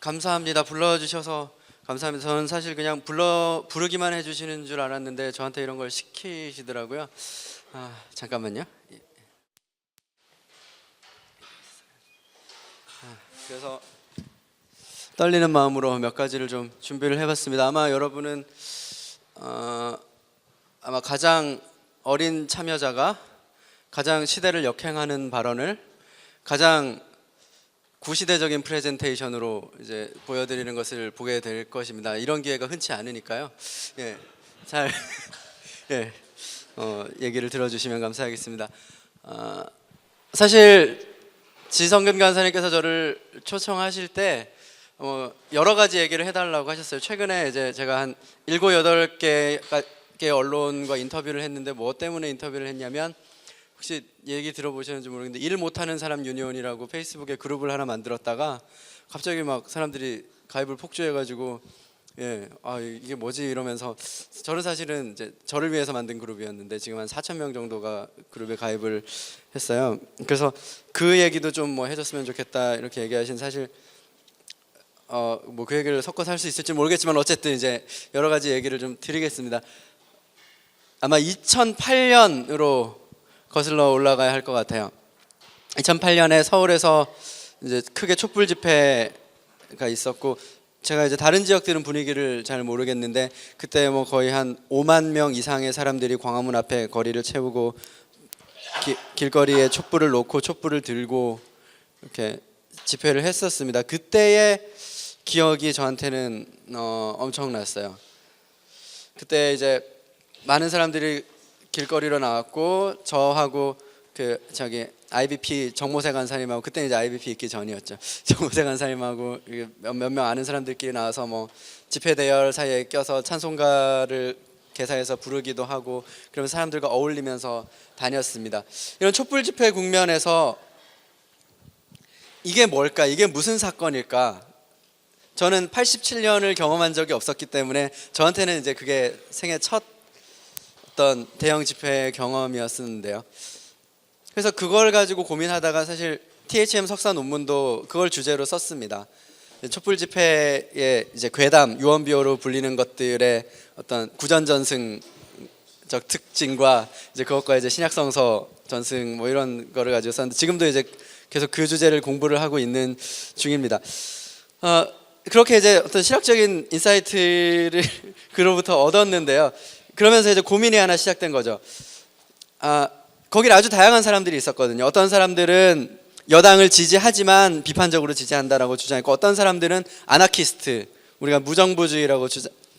감사합니다. 불러주셔서 감사합니다. 저는 사실 그냥 부르기만 해주시는 줄 알았는데 저한테 이런 걸 시키시더라고요. 잠깐만요. 그래서 떨리는 마음으로 몇 가지를 좀 준비를 해봤습니다. 아마 여러분은 아마 가장 어린 참여자가 가장 시대를 역행하는 발언을 가장 구시대적인 프레젠테이션으로 이제 보여드리는 것을 보게 될 것입니다. 이런 기회가 흔치 않으니까요. 잘 얘기를 들어주시면 감사하겠습니다. 사실 지성근 간사님께서 저를 초청하실 때 여러 가지 얘기를 해달라고 하셨어요. 최근에 이제 제가 한 7, 8개 언론과 인터뷰를 했는데 뭐 때문에 인터뷰를 했냐면 혹시 얘기 들어보셨는지 모르겠는데 일 못하는 사람 유니온이라고 페이스북에 그룹을 하나 만들었다가 갑자기 막 사람들이 가입을 폭주해가지고 이게 뭐지 이러면서 저는 사실은 이제 저를 위해서 만든 그룹이었는데 지금 한 4,000명 정도가 그룹에 가입을 했어요. 그래서 그 얘기도 좀 뭐 해줬으면 좋겠다 이렇게 얘기하신 사실 뭐 그 얘기를 섞어서 할 수 있을지 모르겠지만 어쨌든 이제 여러 가지 얘기를 좀 드리겠습니다. 아마 2008년으로 거슬러 올라가야 할 것 같아요. 2008년에 서울에서 이제 크게 촛불 집회가 있었고 제가 이제 다른 지역들은 분위기를 잘 모르겠는데 그때 뭐 거의 한 5만 명 이상의 사람들이 광화문 앞에 거리를 채우고 길거리에 촛불을 놓고 촛불을 들고 이렇게 집회를 했었습니다. 그때의 기억이 저한테는 엄청났어요. 그때 이제 많은 사람들이 길거리로 나왔고 저하고 IBP 정모세 간사님하고 그때 이제 IBP 있기 전이었죠. 정모세 간사님하고 몇 명 아는 사람들끼리 나와서 뭐 집회 대열 사이에 껴서 찬송가를 개사해서 부르기도 하고 그러면서 사람들과 어울리면서 다녔습니다. 이런 촛불 집회 국면에서 이게 뭘까? 이게 무슨 사건일까? 저는 87년을 경험한 적이 없었기 때문에 저한테는 이제 그게 생애 첫 어떤 대형 집회 경험이었는데요. 그래서 그걸 가지고 고민하다가 사실 THM 석사 논문도 그걸 주제로 썼습니다. 촛불 집회의 이제 괴담, 유언비어로 불리는 것들의 어떤 구전전승적 특징과 이제 그것과 이제 신약성서 전승 뭐 이런 거를 가지고 썼는데 지금도 이제 계속 그 주제를 공부를 하고 있는 중입니다. 그렇게 이제 어떤 실학적인 인사이트를 그로부터 얻었는데요. 그러면서 이제 고민이 하나 시작된 거죠. 거기는 아주 다양한 사람들이 있었거든요. 어떤 사람들은 여당을 지지하지만 비판적으로 지지한다라고 주장했고 어떤 사람들은 아나키스트, 우리가 무정부주의라고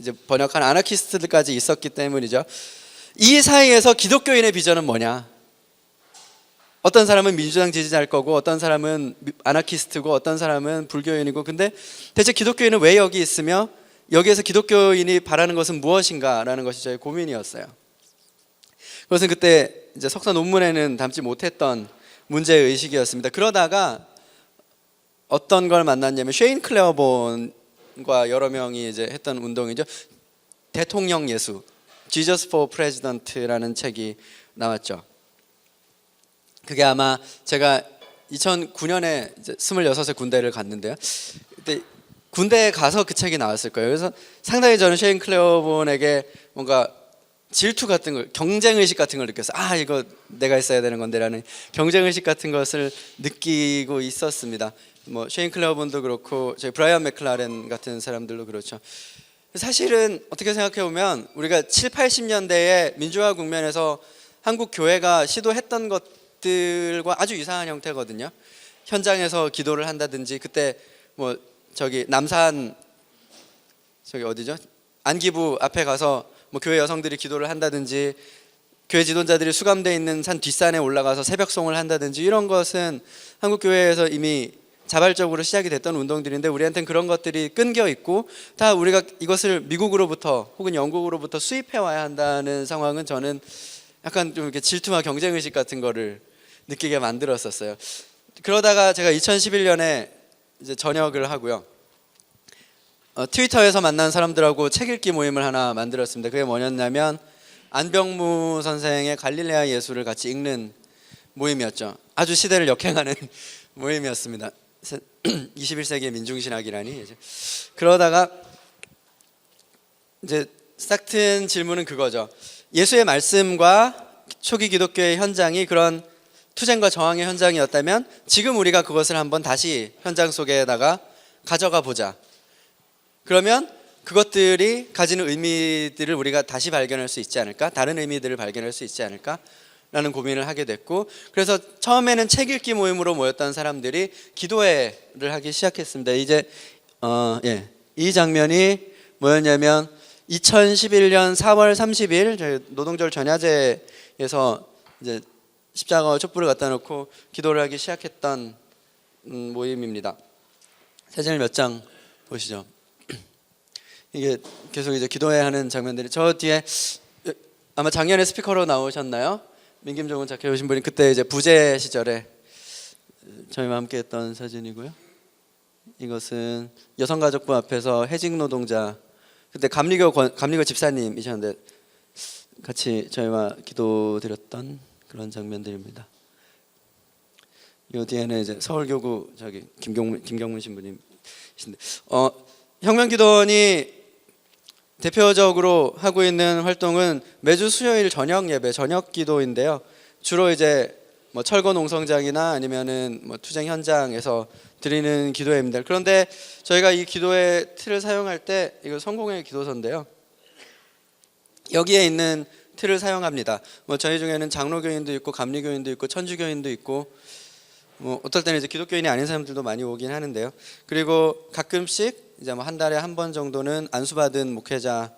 이제 번역한 아나키스트들까지 있었기 때문이죠. 이 사이에서 기독교인의 비전은 뭐냐? 어떤 사람은 민주당 지지자일 거고 어떤 사람은 아나키스트고 어떤 사람은 불교인이고 근데 대체 기독교인은 왜 여기 있으며 여기에서 기독교인이 바라는 것은 무엇인가라는 것이 저의 고민이었어요. 그것은 그때 이제 석사 논문에는 담지 못했던 문제의식이었습니다. 그러다가 어떤 걸 만났냐면 쉐인 클레어본과 여러 명이 이제 했던 운동이죠. 대통령 예수, Jesus for President라는 책이 나왔죠. 그게 아마 제가 2009년에 이제 26세 군대를 갔는데요. 그때 군대에 가서 그 책이 나왔을 거예요. 그래서 상당히 저는 쉐인 클레어본에게 뭔가 질투 같은 걸, 경쟁의식 같은 걸 느꼈어요. 이거 내가 했어야 되는 건데라는 경쟁의식 같은 것을 느끼고 있었습니다. 뭐 쉐인 클레어본도 그렇고 저희 브라이언 맥클라렌 같은 사람들도 그렇죠. 사실은 어떻게 생각해 보면 우리가 7, 80년대에 민주화 국면에서 한국 교회가 시도했던 것들과 아주 유사한 형태거든요. 현장에서 기도를 한다든지 그때 뭐 남산 어디죠? 안기부 앞에 가서 뭐 교회 여성들이 기도를 한다든지 교회 지도자들이 수감되어 있는 산 뒷산에 올라가서 새벽송을 한다든지 이런 것은 한국 교회에서 이미 자발적으로 시작이 됐던 운동들인데 우리한테는 그런 것들이 끊겨 있고 다 우리가 이것을 미국으로부터 혹은 영국으로부터 수입해 와야 한다는 상황은 저는 약간 좀 이렇게 질투와 경쟁의식 같은 거를 느끼게 만들었었어요. 그러다가 제가 2011년에 이제 전역을 하고요. 트위터에서 만난 사람들하고 책 읽기 모임을 하나 만들었습니다. 그게 뭐였냐면 안병무 선생의 갈릴레아 예수를 같이 읽는 모임이었죠. 아주 시대를 역행하는 모임이었습니다. 21세기의 민중신학이라니. 그러다가 이제 싹 튼 질문은 그거죠. 예수의 말씀과 초기 기독교의 현장이 그런 투쟁과 저항의 현장이었다면 지금 우리가 그것을 한번 다시 현장 속에다가 가져가 보자. 그러면 그것들이 가지는 의미들을 우리가 다시 발견할 수 있지 않을까? 다른 의미들을 발견할 수 있지 않을까? 라는 고민을 하게 됐고, 그래서 처음에는 책 읽기 모임으로 모였던 사람들이 기도회를 하기 시작했습니다. 이제 이 장면이 뭐였냐면 2011년 4월 30일 저희 노동절 전야제에서 이제 십자가와 촛불을 갖다 놓고 기도를 하기 시작했던 모임입니다. 사진을 몇 장 보시죠. 이게 계속 이제 기도회 하는 장면들이, 저 뒤에 아마 작년에 스피커로 나오셨나요? 민김종훈 작가 오신 분이 그때 이제 부재 시절에 저희와 함께했던 사진이고요. 이것은 여성가족부 앞에서 해직 노동자, 그때 감리교 집사님이셨는데 같이 저희와 기도드렸던 그런 장면들입니다. 이 뒤에는 이제 서울교구 저기 김경문 신부님이신데, 혁명기도원이 대표적으로 하고 있는 활동은 매주 수요일 저녁 예배, 저녁 기도인데요. 주로 이제 뭐 철거 농성장이나 아니면은 뭐 투쟁 현장에서 드리는 기도회입니다. 그런데 저희가 이 기도회 틀을 사용할 때, 이거 성공의 기도서인데요. 여기에 있는 틀을 사용합니다. 뭐 저희 중에는 장로교인도 있고 감리교인도 있고 천주교인도 있고 뭐 어떨 때는 이제 기독교인이 아닌 사람들도 많이 오긴 하는데요. 그리고 가끔씩 이제 뭐 한 달에 한 번 정도는 안수받은 목회자의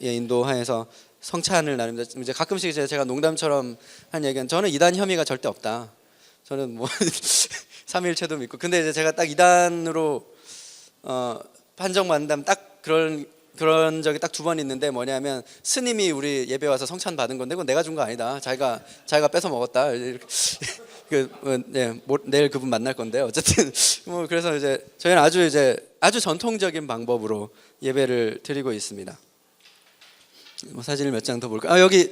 인도하에서 성찬을 나눕니다. 이제 가끔씩 제가 농담처럼 한 얘기는, 저는 이단 혐의가 절대 없다. 저는 뭐 삼위일체도 믿고. 근데 이제 제가 딱 이단으로 판정받는다면 딱 그런 적이 딱 2번 있는데, 뭐냐면 스님이 우리 예배 와서 성찬 받은 건데 그건 내가 준 거 아니다. 자기가 뺏어 먹었다. 이렇게. 내일 그분 만날 건데 어쨌든 뭐 그래서 이제 저희는 아주 전통적인 방법으로 예배를 드리고 있습니다. 뭐 사진을 몇 장 더 볼까? 여기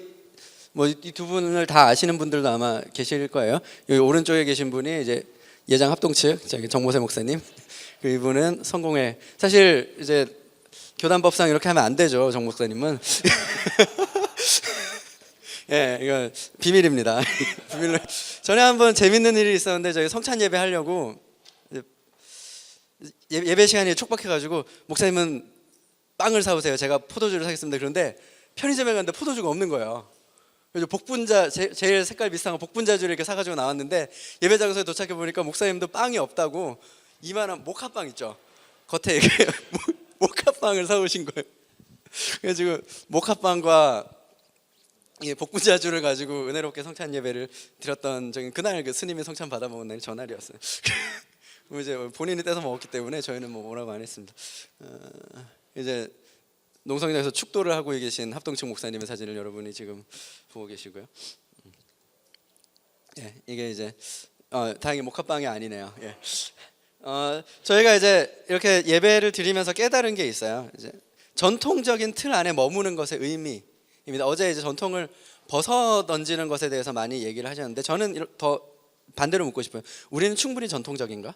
뭐 이 두 분을 다 아시는 분들도 아마 계실 거예요. 여기 오른쪽에 계신 분이 이제 예장 합동측 저기 정모세 목사님. 그 이분은 성공회. 사실 이제 교단법상 이렇게 하면 안 되죠, 정 목사님은. 예, 이거 비밀입니다. 비밀로. 전에 한번 재밌는 일이 있었는데, 저희 성찬 예배 하려고 예배 시간이 촉박해가지고 목사님은 빵을 사오세요. 제가 포도주를 사겠습니다. 그런데 편의점에 갔는데 포도주가 없는 거예요. 그래서 복분자, 제일 색깔 비슷한 복분자주를 이렇게 사가지고 나왔는데, 예배 장소에 도착해 보니까 목사님도 빵이 없다고 이만한 모카빵 있죠. 겉에 이렇게 모카빵을 사오신 거예요. 그래가지고 모카빵과 복분자주를 가지고 은혜롭게 성찬 예배를 드렸던 적이, 그날 그 스님이 성찬 받아 먹은 날이 전날이었어요. 뭐 이제 본인이 떼서 먹었기 때문에 저희는 뭐 뭐라고 안 했습니다. 이제 농성장에서 축도를 하고 계신 합동측 목사님의 사진을 여러분이 지금 보고 계시고요. 예, 이게 이제 다행히 모카빵이 아니네요. 예. 저희가 이제 이렇게 예배를 드리면서 깨달은 게 있어요. 이제 전통적인 틀 안에 머무는 것의 의미입니다. 어제 이제 전통을 벗어 던지는 것에 대해서 많이 얘기를 하셨는데, 저는 더 반대로 묻고 싶어요. 우리는 충분히 전통적인가?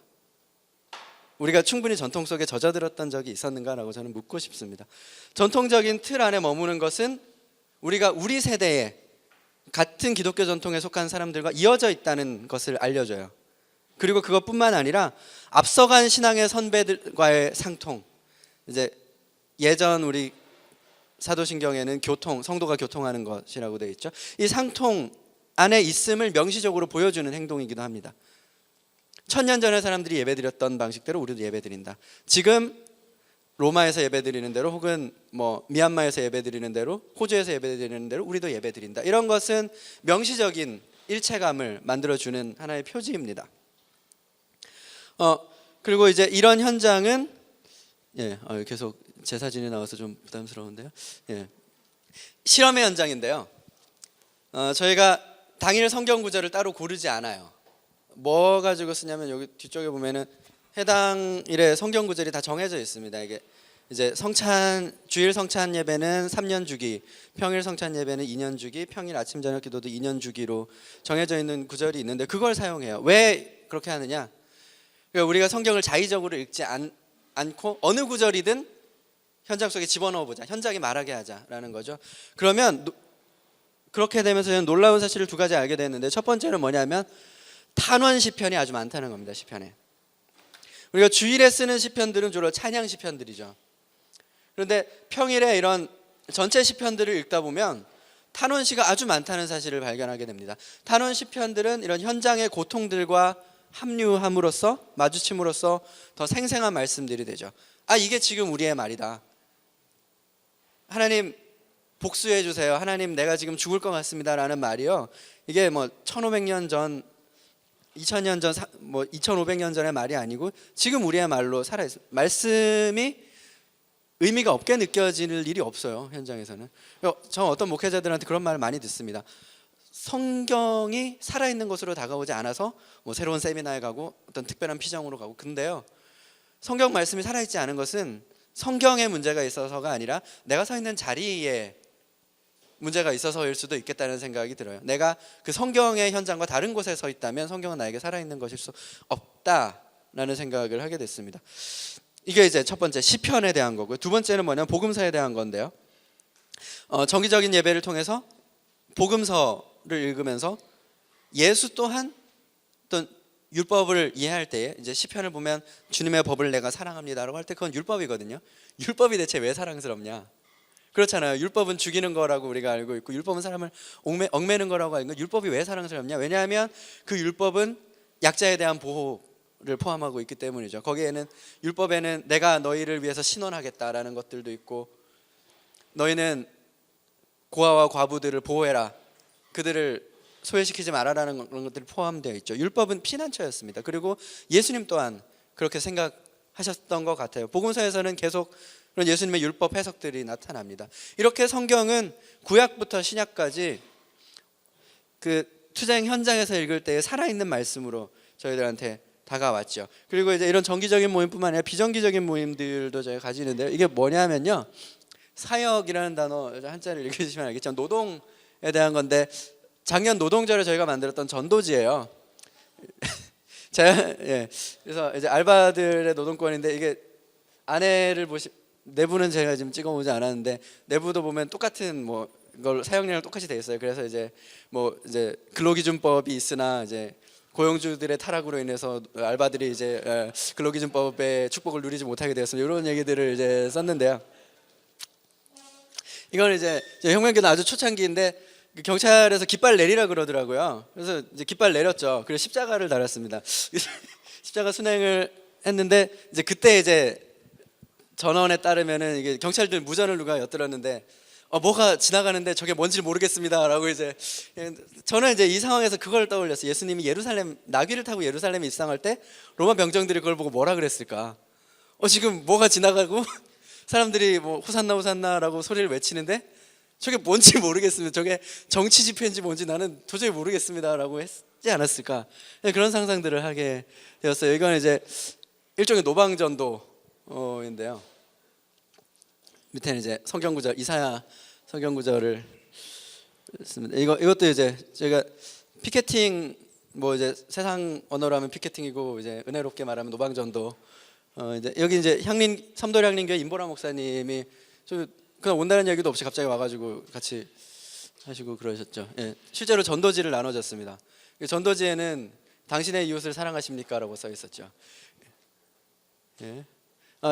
우리가 충분히 전통 속에 젖어들었던 적이 있었는가라고 저는 묻고 싶습니다. 전통적인 틀 안에 머무는 것은 우리가 우리 세대에 같은 기독교 전통에 속한 사람들과 이어져 있다는 것을 알려줘요. 그리고 그것뿐만 아니라 앞서간 신앙의 선배들과의 상통, 이제 예전 우리 사도신경에는 성도가 교통하는 것이라고 되어 있죠. 이 상통 안에 있음을 명시적으로 보여주는 행동이기도 합니다. 1000년 전에 사람들이 예배드렸던 방식대로 우리도 예배드린다. 지금 로마에서 예배드리는 대로, 혹은 뭐 미얀마에서 예배드리는 대로, 호주에서 예배드리는 대로 우리도 예배드린다. 이런 것은 명시적인 일체감을 만들어주는 하나의 표지입니다. 그리고 이제 이런 현장은 계속 제 사진이 나와서 좀 부담스러운데요. 예. 실험의 현장인데요. 저희가 당일 성경 구절을 따로 고르지 않아요. 뭐 가지고 쓰냐면, 여기 뒤쪽에 보면은 해당 일의 성경 구절이 다 정해져 있습니다. 이게 이제 주일 성찬 예배는 3년 주기, 평일 성찬 예배는 2년 주기, 평일 아침 저녁 기도도 2년 주기로 정해져 있는 구절이 있는데, 그걸 사용해요. 왜 그렇게 하느냐? 그러니까 우리가 성경을 자의적으로 읽지 않고 어느 구절이든 현장 속에 집어넣어 보자, 현장이 말하게 하자라는 거죠. 그러면 그렇게 되면서 저는 놀라운 사실을 두 가지 알게 됐는데, 첫 번째는 뭐냐면 탄원 시편이 아주 많다는 겁니다. 시편에 우리가 주일에 쓰는 시편들은 주로 찬양 시편들이죠. 그런데 평일에 이런 전체 시편들을 읽다 보면 탄원시가 아주 많다는 사실을 발견하게 됩니다. 탄원 시편들은 이런 현장의 고통들과 합류함으로써, 마주침으로써 더 생생한 말씀들이 되죠. 아, 이게 지금 우리의 말이다. 하나님 복수해 주세요. 하나님 내가 지금 죽을 것 같습니다라는 말이요, 이게 뭐 1500년 전, 2000년 전, 뭐 2500년 전의 말이 아니고 지금 우리의 말로 살아 있어요. 말씀이 의미가 없게 느껴지는 일이 없어요, 현장에서는. 저 어떤 목회자들한테 그런 말을 많이 듣습니다. 성경이 살아있는 것으로 다가오지 않아서 뭐 새로운 세미나에 가고 어떤 특별한 피정으로 가고. 근데요, 성경 말씀이 살아있지 않은 것은 성경에 문제가 있어서가 아니라 내가 서 있는 자리에 문제가 있어서일 수도 있겠다는 생각이 들어요. 내가 그 성경의 현장과 다른 곳에 서 있다면 성경은 나에게 살아있는 것일 수 없다라는 생각을 하게 됐습니다. 이게 이제 첫 번째 시편에 대한 거고요. 두 번째는 뭐냐면 복음서에 대한 건데요. 정기적인 예배를 통해서 복음서를 읽으면서 예수 또한 어떤 율법을 이해할 때에, 이제 시편을 보면 주님의 법을 내가 사랑합니다라고 할 때 그건 율법이거든요. 율법이 대체 왜 사랑스럽냐? 그렇잖아요. 율법은 죽이는 거라고 우리가 알고 있고, 율법은 사람을 얽매는 거라고 알고 있고, 율법이 왜 사랑스럽냐? 왜냐하면 그 율법은 약자에 대한 보호를 포함하고 있기 때문이죠. 거기에는, 율법에는 내가 너희를 위해서 신원하겠다라는 것들도 있고, 너희는 고아와 과부들을 보호해라, 그들을 소외시키지 말아라는 그런 것들이 포함되어 있죠. 율법은 피난처였습니다. 그리고 예수님 또한 그렇게 생각하셨던 것 같아요. 복음서에서는 계속 그런 예수님의 율법 해석들이 나타납니다. 이렇게 성경은 구약부터 신약까지 그 투쟁 현장에서 읽을 때 살아있는 말씀으로 저희들한테 다가왔죠. 그리고 이제 이런 정기적인 모임뿐만 아니라 비정기적인 모임들도 저희가 가지는데요. 이게 뭐냐면요, 사역이라는 단어 한자를 읽으시면 알겠지만 노동에 대한 건데, 작년 노동절에 저희가 만들었던 전도지예요. 그래서 이제 알바들의 노동권인데, 이게 안에를 내부는 제가 지금 찍어보지 않았는데 내부도 보면 똑같은 뭐 이걸 사용량을 똑같이 돼 있어요. 그래서 이제 뭐 이제 근로기준법이 있으나 이제 고용주들의 타락으로 인해서 알바들이 이제 근로기준법의 축복을 누리지 못하게 되었습니다. 이런 얘기들을 이제 썼는데요. 이건 이제 혁명기는 아주 초창기인데 경찰에서 깃발 내리라 그러더라고요. 그래서 이제 깃발 내렸죠. 그래서 십자가를 달았습니다. 십자가 순행을 했는데, 이제 그때 이제 전원에 따르면은 이게 경찰들 무전을 누가 엿들었는데 뭐가 지나가는데 저게 뭔지 모르겠습니다라고. 이제 저는 이제 이 상황에서 그걸 떠올렸어요. 예수님이 예루살렘 나귀를 타고 예루살렘에 입성할 때 로마 병정들이 그걸 보고 뭐라 그랬을까? 지금 뭐가 지나가고 사람들이 뭐 호산나 호산나라고 소리를 외치는데 저게 뭔지 모르겠습니다. 저게 정치 집회인지 뭔지 나는 도저히 모르겠습니다라고 했지 않았을까? 그런 상상들을 하게 되었어요. 이건 이제 일종의 노방전도인데요. 밑에는 이제 성경구절, 이사야 성경구절을 씁니다. 이것도 이제 저희가 피케팅, 뭐 이제 세상 언어로 하면 피케팅이고 이제 은혜롭게 말하면 노방전도. 이제 여기 이제 삼도량림교회 임보라 목사님이 그냥 온다는 얘기도 없이 갑자기 와가지고 같이 하시고 그러셨죠. 예, 실제로 전도지를 나눠줬습니다. 전도지에는 당신의 이웃을 사랑하십니까라고 써 있었죠. 예.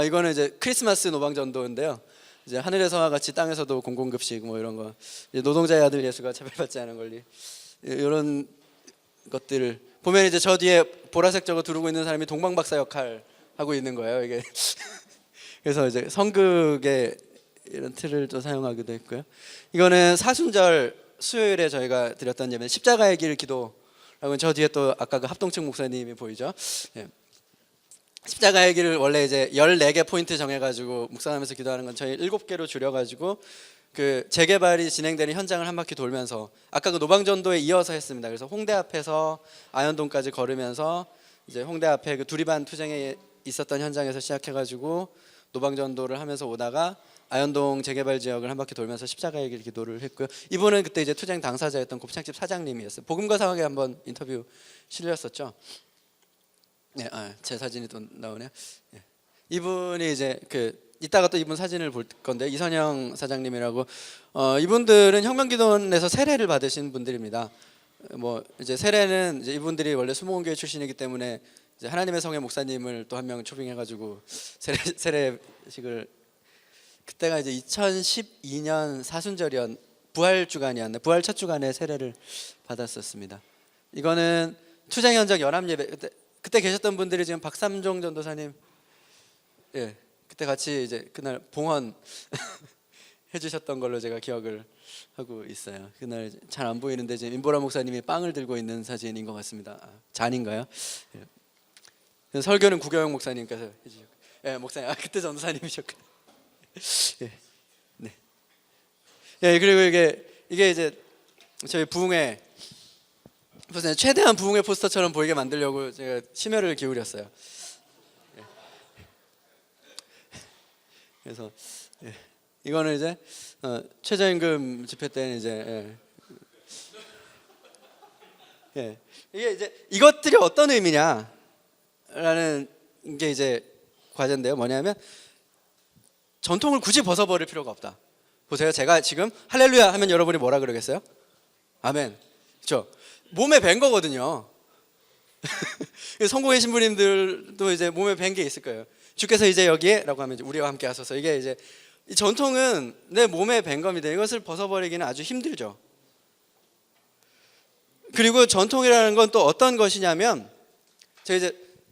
이거는 이제 크리스마스 노방전도인데요. 이제 하늘에서와 같이 땅에서도 공공급식 뭐 이런 거, 노동자의 아들 예수가 차별받지 않은 권리, 이런 것들을 보면 이제 저 뒤에 보라색 저거 두르고 있는 사람이 동방박사 역할 하고 있는 거예요. 이게 그래서 이제 성극의 이런 틀을 또 사용하기도 했고요. 이거는 사순절 수요일에 저희가 드렸던 예배 십자가의 길 기도라고, 저 뒤에 또 아까 그 합동측 목사님이 보이죠. 예. 십자가의 길을 원래 이제 14개 포인트 정해가지고 묵상하면서 기도하는 건 저희 7개로 줄여가지고 그 재개발이 진행되는 현장을 한 바퀴 돌면서 아까 그 노방전도에 이어서 했습니다. 그래서 홍대 앞에서 아현동까지 걸으면서 이제 홍대 앞에 그 두리반 투쟁에 있었던 현장에서 시작해가지고 노방전도를 하면서 오다가 아현동 재개발 지역을 한 바퀴 돌면서 십자가의 길 기도를 했고요. 이분은 그때 이제 투쟁 당사자였던 곱창집 사장님이었어요. 복음과 상학에 한번 인터뷰 실렸었죠. 네, 제 사진이 또 나오네요. 예. 이분이 이제 이따가 또 이분 사진을 볼 건데 이선영 사장님이라고 이분들은 혁명기도원에서 세례를 받으신 분들입니다. 뭐 이제 세례는 이제 이분들이 원래 수목원교회 출신이기 때문에 이제 하나님의 성의 목사님을 또 한 명 초빙해가지고 세례식을 그때가 이제 2012년 사순절이었 부활 주간이었네. 부활 첫 주간에 세례를 받았었습니다. 이거는 투쟁 현장 연합 예배 그때 계셨던 분들이 지금 박삼종 전도사님 예 그때 같이 이제 그날 봉헌 해주셨던 걸로 제가 기억을 하고 있어요. 그날 잘 안 보이는데 지금 임보라 목사님이 빵을 들고 있는 사진인 것 같습니다. 잔인가요? 예. 설교는 구교영 목사님께서 해주셨고, 예 목사님 그때 전도사님이셨고, 예, 네, 예 그리고 이게 이제 저희 부흥회 무슨 최대한 부흥회 포스터처럼 보이게 만들려고 제가 심혈을 기울였어요. 예. 그래서 예. 이거는 이제 최저임금 집회 때는 이제 이게 이제 이것들이 어떤 의미냐라는 게 이제 과제인데요. 뭐냐면 전통을 굳이 벗어버릴 필요가 없다. 보세요. 제가 지금 할렐루야 하면 여러분이 뭐라 그러겠어요? 아멘. 그렇죠? 몸에 밴 거거든요. 성공의 신부님들도 이제 몸에 밴 게 있을 거예요. 주께서 이제 여기에라고 하면 이제 우리와 함께 하소서. 이게 이제 이 전통은 내 몸에 밴 겁니다. 이것을 벗어버리기는 아주 힘들죠. 그리고 전통이라는 건 또 어떤 것이냐면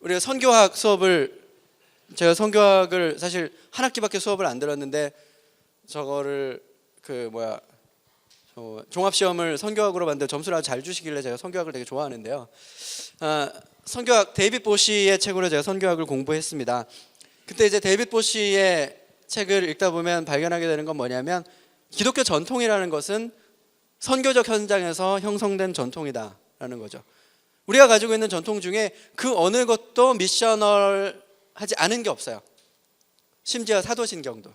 우리가 선교학 수업을 제가 선교학을 사실 한 학기밖에 수업을 안 들었는데 저거를 종합시험을 선교학으로 만들 점수를 아주 잘 주시길래 제가 선교학을 되게 좋아하는데요. 선교학 데이빗 보시의 책으로 제가 선교학을 공부했습니다. 그때 이제 데이빗 보시의 책을 읽다 보면 발견하게 되는 건 뭐냐면 기독교 전통이라는 것은 선교적 현장에서 형성된 전통이다라는 거죠. 우리가 가지고 있는 전통 중에 그 어느 것도 미셔널하지 않은 게 없어요. 심지어 사도신경도.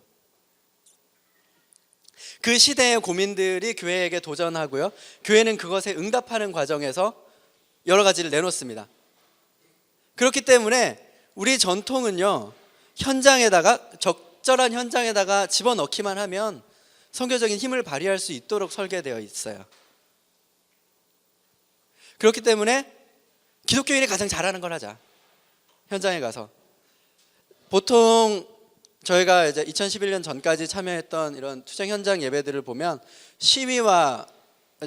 그 시대의 고민들이 교회에게 도전하고요. 교회는 그것에 응답하는 과정에서 여러 가지를 내놓습니다. 그렇기 때문에 우리 전통은요. 적절한 현장에다가 집어넣기만 하면 선교적인 힘을 발휘할 수 있도록 설계되어 있어요. 그렇기 때문에 기독교인이 가장 잘하는 걸 하자. 현장에 가서. 보통 저희가 이제 2011년 전까지 참여했던 이런 투쟁 현장 예배들을 보면 시위와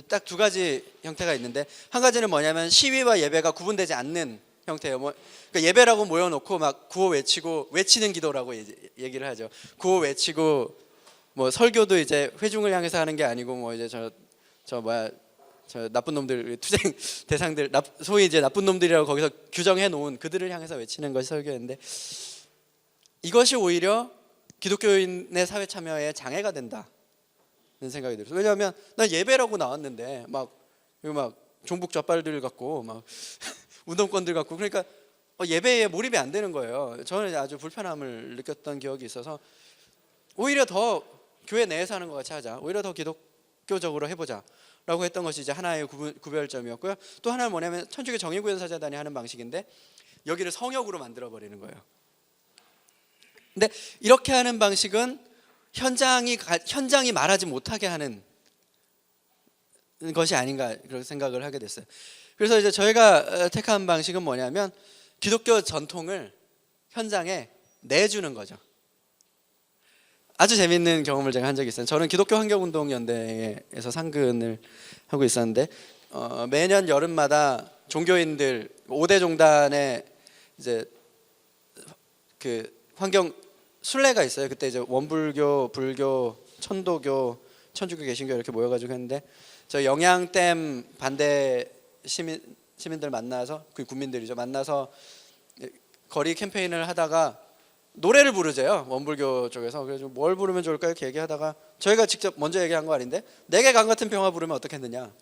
딱 두 가지 형태가 있는데 한 가지는 뭐냐면 시위와 예배가 구분되지 않는 형태예요. 그러니까 예배라고 모여놓고 막 구호 외치고 외치는 기도라고 얘기를 하죠. 구호 외치고 뭐 설교도 이제 회중을 향해서 하는 게 아니고 뭐 이제 저 나쁜 놈들 투쟁 대상들 소위 이제 나쁜 놈들이라고 거기서 규정해 놓은 그들을 향해서 외치는 것이 설교였는데 이것이 오히려 기독교인의 사회 참여에 장애가 된다는 생각이 들어요. 왜냐하면 난 예배라고 나왔는데 막 종북 좌빨들 갖고 막 운동권들 갖고 그러니까 예배에 몰입이 안 되는 거예요. 저는 아주 불편함을 느꼈던 기억이 있어서 오히려 더 교회 내에서 하는 것 같이 하자. 오히려 더 기독교적으로 해보자. 라고 했던 것이 이제 하나의 구별점이었고요. 또 하나는 뭐냐면 천주교 정의구현사재단이 하는 방식인데 여기를 성역으로 만들어 버리는 거예요. 근데 이렇게 하는 방식은 현장이 말하지 못하게 하는 것이 아닌가 그런 생각을 하게 됐어요. 그래서 이제 저희가 택한 방식은 뭐냐면 기독교 전통을 현장에 내주는 거죠. 아주 재밌는 경험을 제가 한 적이 있어요. 저는 기독교 환경운동연대에서 상근을 하고 있었는데 매년 여름마다 종교인들 5대 종단의 이제 그 환경 순례가 있어요. 그때 이제 원불교, 불교, 천도교, 천주교, 개신교 이렇게 모여가지고 했는데 저 영양댐 반대 시민들 만나서 그 국민들이죠. 만나서 거리 캠페인을 하다가 노래를 부르재요. 원불교 쪽에서. 그래서 뭘 부르면 좋을까 이렇게 얘기하다가 저희가 직접 먼저 얘기한 거 아닌데 내게 강 같은 평화 부르면 어떻겠느냐.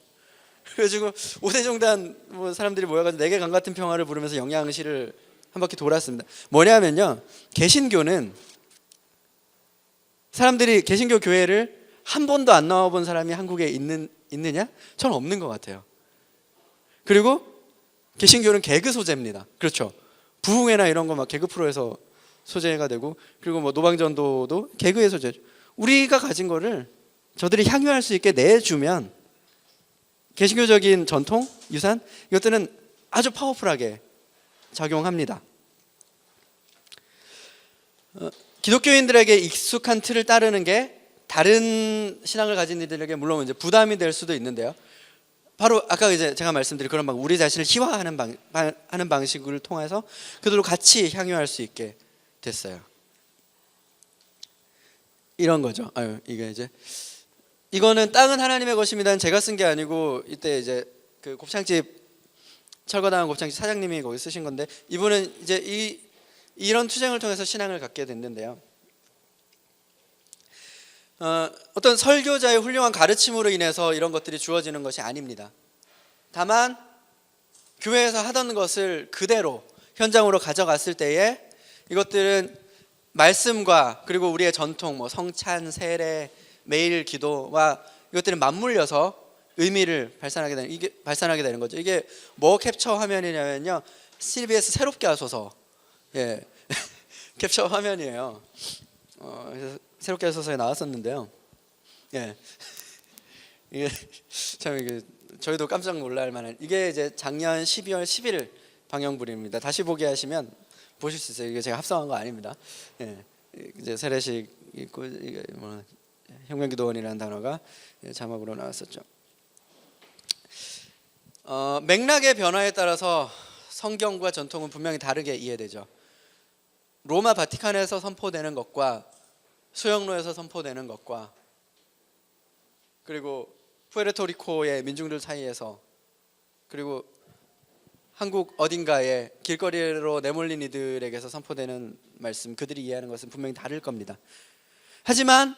그래가지고 5대 종단 사람들이 모여가지고 내게 강 같은 평화를 부르면서 영양시를 한 바퀴 돌았습니다. 뭐냐면요. 개신교는 사람들이 개신교 교회를 한 번도 안 나와본 사람이 한국에 있느냐? 저는 없는 것 같아요. 그리고 개신교는 개그 소재입니다. 그렇죠. 부흥회나 이런 거 막 개그 프로에서 소재가 되고, 그리고 뭐 노방전도도 개그의 소재죠. 우리가 가진 거를 저들이 향유할 수 있게 내주면 개신교적인 전통, 유산, 이것들은 아주 파워풀하게 작용합니다. 기독교인들에게 익숙한 틀을 따르는 게 다른 신앙을 가진 이들에게 물론 이제 부담이 될 수도 있는데요. 바로 아까 이제 제가 말씀드린 그런 방법, 우리 자신을 희화하는 하는 방식을 통해서 그들로 같이 향유할 수 있게 됐어요. 이런 거죠. 이게 이제 이거는 땅은 하나님의 것입니다는 제가 쓴 게 아니고 이때 이제 그 곱창집 철거당한 곱창집 사장님이 거기 쓰신 건데, 이분은 이제 이런 투쟁을 통해서 신앙을 갖게 됐는데요. 어떤 설교자의 훌륭한 가르침으로 인해서 이런 것들이 주어지는 것이 아닙니다. 다만 교회에서 하던 것을 그대로 현장으로 가져갔을 때에 이것들은 말씀과 그리고 우리의 전통, 뭐 성찬, 세례, 매일 기도와 이것들이 맞물려서 의미를 발산하게 되는 거죠. 이게 뭐 캡처 화면이냐면요, CBS 새롭게 하소서, 캡처 화면이에요. 그래서 새롭게 하소서에 나왔었는데요. 이게 참 이게 저희도 깜짝 놀랄 만한, 이게 이제 작년 12월 11일 방영분입니다. 다시 보기 하시면 보실 수 있어요. 이게 제가 합성한 거 아닙니다. 이제 세례식 있고, 이게 뭐 혁명기도원이라는 단어가 자막으로 나왔었죠. 맥락의 변화에 따라서 성경과 전통은 분명히 다르게 이해되죠. 로마 바티칸에서 선포되는 것과 수영로에서 선포되는 것과, 그리고 푸에르토리코의 민중들 사이에서, 그리고 한국 어딘가에 길거리로 내몰린 이들에게서 선포되는 말씀, 그들이 이해하는 것은 분명히 다를 겁니다. 하지만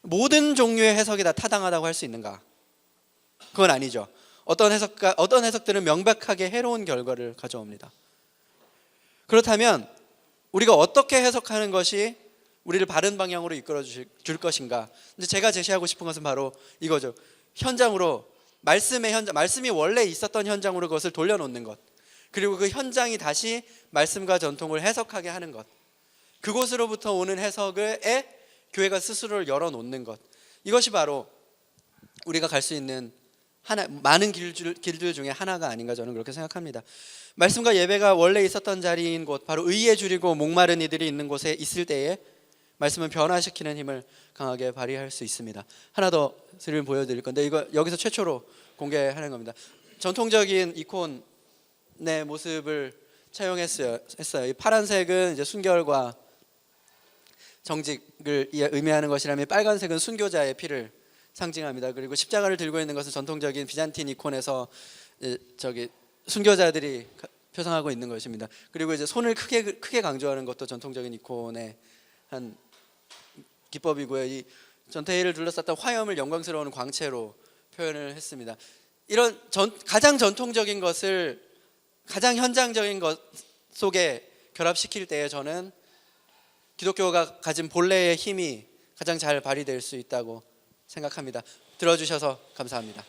모든 종류의 해석이 다 타당하다고 할 수 있는가? 그건 아니죠. 어떤 해석들은 명백하게 해로운 결과를 가져옵니다. 그렇다면 우리가 어떻게 해석하는 것이 우리를 바른 방향으로 이끌어 줄 것인가? 근데 제가 제시하고 싶은 것은 바로 이거죠. 현장으로, 말씀이 원래 있었던 현장으로 그것을 돌려놓는 것, 그리고 그 현장이 다시 말씀과 전통을 해석하게 하는 것, 그곳으로부터 오는 해석에 교회가 스스로를 열어놓는 것, 이것이 바로 우리가 갈 수 있는 많은 길들 중에 하나가 아닌가, 저는 그렇게 생각합니다. 말씀과 예배가 원래 있었던 자리인 곳, 바로 의에 줄이고 목마른 이들이 있는 곳에 있을 때에 말씀은 변화시키는 힘을 강하게 발휘할 수 있습니다. 하나 더 스를 보여드릴 건데, 이거 여기서 최초로 공개하는 겁니다. 전통적인 이콘의 모습을 차용했어요. 이 파란색은 이제 순결과 정직을 의미하는 것이라면, 빨간색은 순교자의 피를 상징합니다. 그리고 십자가를 들고 있는 것은 전통적인 비잔틴 이콘에서 순교자들이 표상하고 있는 것입니다. 그리고 이제 손을 크게 강조하는 것도 전통적인 이콘의 한 기법이고요. 이 전태일을 둘러쌌던 화염을 영광스러운 광채로 표현을 했습니다. 이런 가장 전통적인 것을 가장 현장적인 것 속에 결합시킬 때에 저는 기독교가 가진 본래의 힘이 가장 잘 발휘될 수 있다고 생각합니다. 들어주셔서 감사합니다.